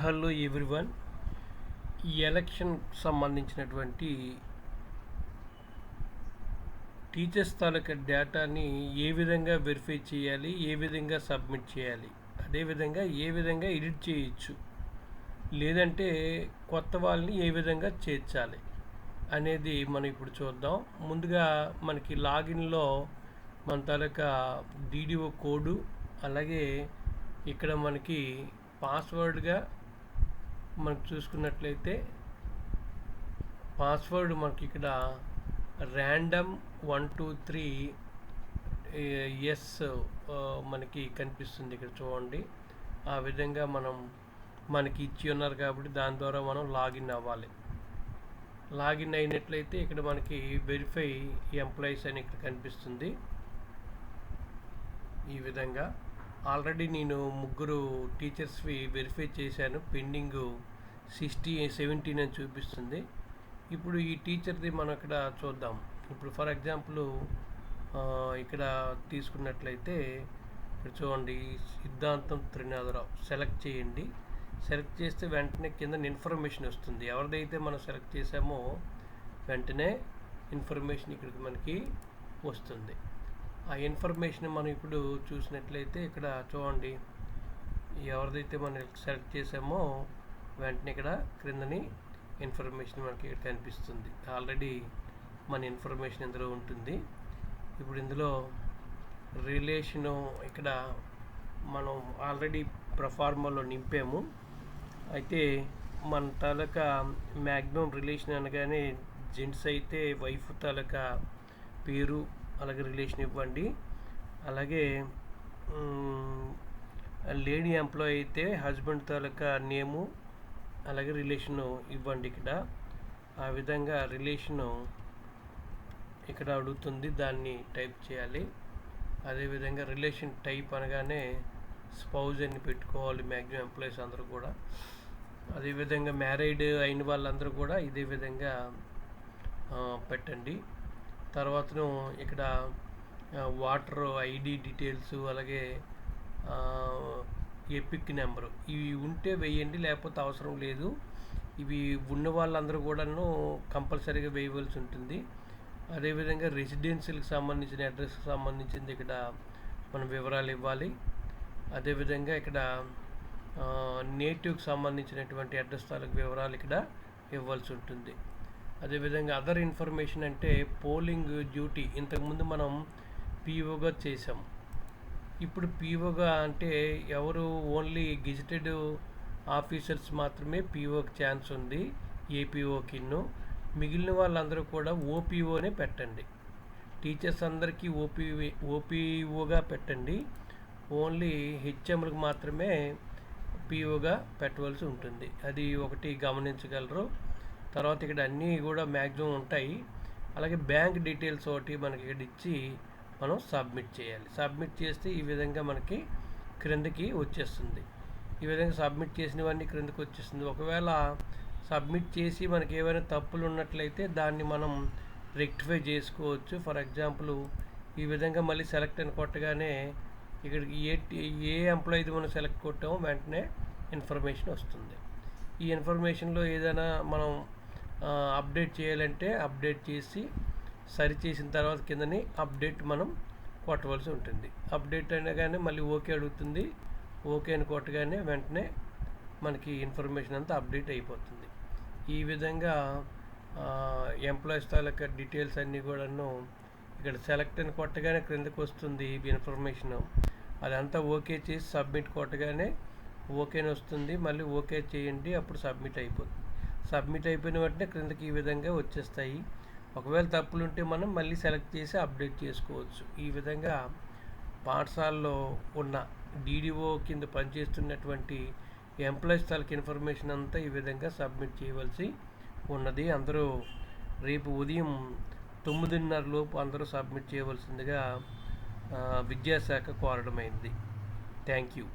Hello everyone. ఈ election సంబంధించినటువంటి teachers తాలూకా డేటాని ఏ విధంగా వెరిఫై చేయాలి, ఏ విధంగా సబ్మిట్ చేయాలి, అదేవిధంగా ఏ విధంగా ఎడిట్ చేయొచ్చు, లేదంటే కొత్త వాళ్ళని ఏ విధంగా చేర్చాలి అనేది మనం ఇప్పుడు చూద్దాం. ముందుగా మనకి లాగిన్లో మన తాలూకా డీడీఓ కోడు, అలాగే ఇక్కడ మనకి పాస్వర్డ్గా మనకు చూసుకున్నట్లయితే పాస్వర్డ్ మనకి ఇక్కడ ర్యాండమ్ 123 ఎస్ మనకి కనిపిస్తుంది. ఇక్కడ చూడండి, ఆ విధంగా మనకి ఇచ్చి ఉన్నారు కాబట్టి దాని ద్వారా మనం లాగిన్ అవ్వాలి. లాగిన్ అయినట్లయితే ఇక్కడ మనకి వెరిఫై ఎంప్లాయీస్ అని ఇక్కడ కనిపిస్తుంది. ఈ విధంగా ఆల్రెడీ నేను 3 టీచర్స్వి వెరిఫై చేశాను. పెండింగ్ 17 అని చూపిస్తుంది. ఇప్పుడు ఈ టీచర్ది మనం ఇక్కడ చూద్దాం. ఇప్పుడు ఫర్ ఎగ్జాంపుల్ ఇక్కడ తీసుకున్నట్లయితే ఇక్కడ చూడండి, సిద్ధాంతం త్రినాథరావు సెలెక్ట్ చేయండి. సెలెక్ట్ చేస్తే వెంటనే కింద ఇన్ఫర్మేషన్ వస్తుంది. ఎవరిదైతే మనం సెలెక్ట్ చేసామో వెంటనే ఇన్ఫర్మేషన్ ఇక్కడికి మనకి వస్తుంది. ఆ ఇన్ఫర్మేషన్ మనం ఇప్పుడు చూసినట్లయితే ఇక్కడ చూడండి, ఎవరిదైతే మనం సెలెక్ట్ చేసామో వెంటనే ఇక్కడ క్రిందని ఇన్ఫర్మేషన్ మనకి ఇక్కడ కనిపిస్తుంది. ఆల్రెడీ మన ఇన్ఫర్మేషన్ ఇందులో ఉంటుంది. ఇప్పుడు ఇందులో రిలేషను ఇక్కడ మనం ఆల్రెడీ ప్రొఫార్మాలో నింపాము. అయితే మన తాలూకా మ్యాక్సిమం రిలేషన్ అనగానే జెంట్స్ అయితే వైఫ్ తాలూకా పేరు అలాగే రిలేషన్ ఇవ్వండి. అలాగే లేడీ ఎంప్లాయీ అయితే హస్బెండ్ తాలూకా నేము అలాగే రిలేషను ఇవ్వండి. ఇక్కడ ఆ విధంగా రిలేషను ఇక్కడ అడుగుతుంది, దాన్ని టైప్ చేయాలి. అదేవిధంగా రిలేషన్ టైప్ అనగానే స్పౌజ్ అని పెట్టుకోవాలి మ్యాక్సిమం ఎంప్లాయీస్ అందరూ కూడా. అదేవిధంగా మ్యారీడ్ అయిన వాళ్ళందరూ కూడా ఇదే విధంగా పెట్టండి. తర్వాతను ఇక్కడ వాటర్ ఐడి డీటెయిల్స్ అలాగే ఎపిక్ నెంబరు ఇవి ఉంటే వేయండి, లేకపోతే అవసరం లేదు. ఇవి ఉన్న వాళ్ళందరూ కూడాను కంపల్సరీగా వేయవలసి ఉంటుంది. అదేవిధంగా రెసిడెన్షియల్కి సంబంధించిన అడ్రస్కి సంబంధించింది ఇక్కడ మనం వివరాలు ఇవ్వాలి. అదేవిధంగా ఇక్కడ నేటివ్కి సంబంధించినటువంటి అడ్రస్ తాలూకు వివరాలు ఇక్కడ ఇవ్వాల్సి ఉంటుంది. అదేవిధంగా అదర్ ఇన్ఫర్మేషన్ అంటే పోలింగ్ డ్యూటీ ఇంతకుముందు మనం పీఓగా చేసాం. ఇప్పుడు పీఓగా అంటే ఎవరు ఓన్లీ గెజిటెడ్ ఆఫీసర్స్ మాత్రమే పీఓకి ఛాన్స్ ఉంది, ఏపీఓకిను. మిగిలిన వాళ్ళందరూ కూడా ఓపీఓనే పెట్టండి. టీచర్స్ అందరికీ ఓపీఓగా పెట్టండి. ఓన్లీ హెచ్ఎంలకు మాత్రమే పీఓగా పెట్టవలసి ఉంటుంది. అది ఒకటి గమనించగలరు. తర్వాత ఇక్కడ అన్నీ కూడా మ్యాక్సిమం ఉంటాయి. అలాగే బ్యాంక్ డీటెయిల్స్ ఒకటి మనకి ఇక్కడ ఇచ్చి మనం సబ్మిట్ చేయాలి. సబ్మిట్ చేస్తే ఈ విధంగా మనకి క్రిందకి వచ్చేస్తుంది. ఈ విధంగా సబ్మిట్ చేసినవన్నీ క్రిందకి వచ్చేస్తుంది. ఒకవేళ సబ్మిట్ చేసి మనకి ఏమైనా తప్పులు ఉన్నట్లయితే దాన్ని మనం రెక్టిఫై చేసుకోవచ్చు. ఫర్ ఎగ్జాంపుల్ ఈ విధంగా మళ్ళీ సెలెక్ట్ అని కొట్టగానే ఇక్కడికి ఏ ఎంప్లాయీది మనం సెలెక్ట్ కొట్టామో వెంటనే ఇన్ఫర్మేషన్ వస్తుంది. ఈ ఇన్ఫర్మేషన్లో ఏదైనా మనం అప్డేట్ చేయాలంటే అప్డేట్ చేసి సరి చేసిన తర్వాత కిందని అప్డేట్ మనం కొట్టవలసి ఉంటుంది. అప్డేట్ అనగానే మళ్ళీ ఓకే అడుగుతుంది. ఓకే అని కొట్టగానే వెంటనే మనకి ఇన్ఫర్మేషన్ అంతా అప్డేట్ అయిపోతుంది. ఈ విధంగా ఎంప్లాయీస్ తాలూకా డీటెయిల్స్ అన్నీ కూడాను ఇక్కడ సెలెక్ట్ అని కొట్టగానే క్రిందకు వస్తుంది ఇన్ఫర్మేషను. అదంతా ఓకే చేసి సబ్మిట్ కొట్టగానే ఓకేని వస్తుంది. మళ్ళీ ఓకే చేయండి, అప్పుడు సబ్మిట్ అయిపోతుంది. సబ్మిట్ అయిపోయిన వెంటనే క్రిందకి ఈ విధంగా వచ్చేస్తాయి. ఒకవేళ తప్పులుంటే మనం మళ్ళీ సెలెక్ట్ చేసి అప్డేట్ చేసుకోవచ్చు. ఈ విధంగా పాఠశాలలో ఉన్న డీడీఓ కింద పనిచేస్తున్నటువంటి ఎంప్లాయీస్ తాలూకు ఇన్ఫర్మేషన్ అంతా ఈ విధంగా సబ్మిట్ చేయవలసి ఉన్నది. అందరూ రేపు ఉదయం 9:30 లోపు అందరూ సబ్మిట్ చేయవలసిందిగా విద్యాశాఖ కోరడమైంది. Thank you.